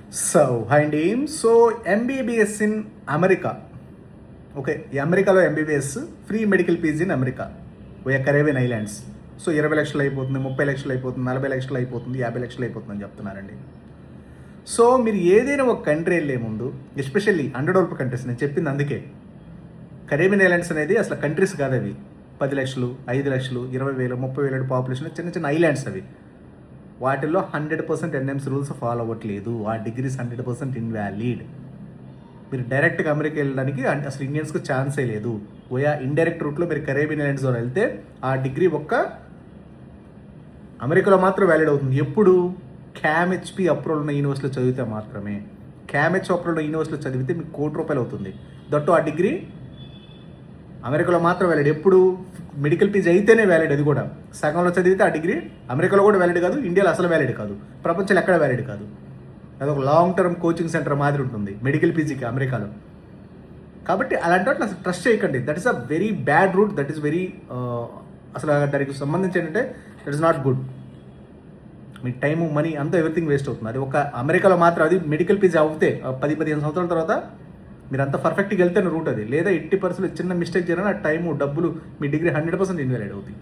Hi అండి. MBBS in America. Okay, ఈ అమెరికాలో MBBS free medical PG in America via Caribbean islands. 20 లక్షలు అయిపోతుంది, 30 లక్షలు అయిపోతుంది, 40 లక్షలు అయిపోతుంది, 50 లక్షలు అయిపోతుంది అని చెప్తున్నారండి. మీరు ఏదైనా ఒక కంట్రీ వెళ్ళే ముందు, ఎస్పెషల్లీ అండర్ డెవలప్ కంట్రీస్, నేను చెప్పింది అందుకే. కరేబియన్ ఐలాండ్స్ అనేది అసలు కంట్రీస్ కాదు అవి. 10 లక్షలు, 5 లక్షలు, 20,000, 30,000 పాపులేషన్ చిన్న చిన్న ఐలాండ్స్ అవి. వాటిల్లో 100% ఎన్ఎంసీ రూల్స్ ఫాలో అవ్వట్లేదు. ఆ డిగ్రీస్ 100% ఇన్వాలిడ్. మీరు డైరెక్ట్గా అమెరికా వెళ్ళడానికి అసలు ఇండియన్స్కి ఛాన్సే లేదు. ఓయా ఇండైరెక్ట్ రూట్లో మీరు కరేబియన్ ఐలాండ్స్ ద్వారా వెళ్తే ఆ డిగ్రీ ఒక్క అమెరికాలో మాత్రం వ్యాలిడ్ అవుతుంది. ఎప్పుడు క్యామ్హెచ్పి అప్రూవల్ ఉన్న యూనివర్సిటీలో చదివితే మాత్రమే. క్యామ్హెచ్ అప్రూవల్ ఉన్న యూనివర్సిటీలో చదివితే మీకు ₹1,00,00,000 అవుతుంది. దట్టు ఆ డిగ్రీ అమెరికాలో మాత్రం వ్యాలిడ్. ఎప్పుడు మెడికల్ పీజీ అయితేనే వ్యాలిడ్. అది కూడా సగంలో చదివితే ఆ డిగ్రీ అమెరికాలో కూడా వ్యాలిడ్ కాదు, ఇండియాలో అసలు వ్యాలిడ్ కాదు, ప్రపంచంలో ఎక్కడ వ్యాలిడ్ కాదు. అది ఒక లాంగ్ టర్మ్ కోచింగ్ సెంటర్ మాదిరి ఉంటుంది మెడికల్ పీజీకి అమెరికాలో. కాబట్టి అలాంటి వాటిని అసలు ట్రస్ట్ చేయకండి. That is a very bad route. That is very అసలు దానికి సంబంధించి ఏంటంటే దట్ ఈస్ నాట్ గుడ్. మీ టైము, మనీ అంతా ఎవ్రీథింగ్ వేస్ట్ అవుతుంది. అది ఒక అమెరికాలో మాత్రం. అది మెడికల్ పీజీ అవుతే 10-15 సంవత్సరాల తర్వాత మీరు అంత పర్ఫెక్ట్గా వెళ్తేనే రూట్ అది. లేదా 80% చిన్న మిస్టేక్ జరిగిన టైము, డబ్బులు, మీ డిగ్రీ 100% ఇన్వాలిడ్ అవుతుంది.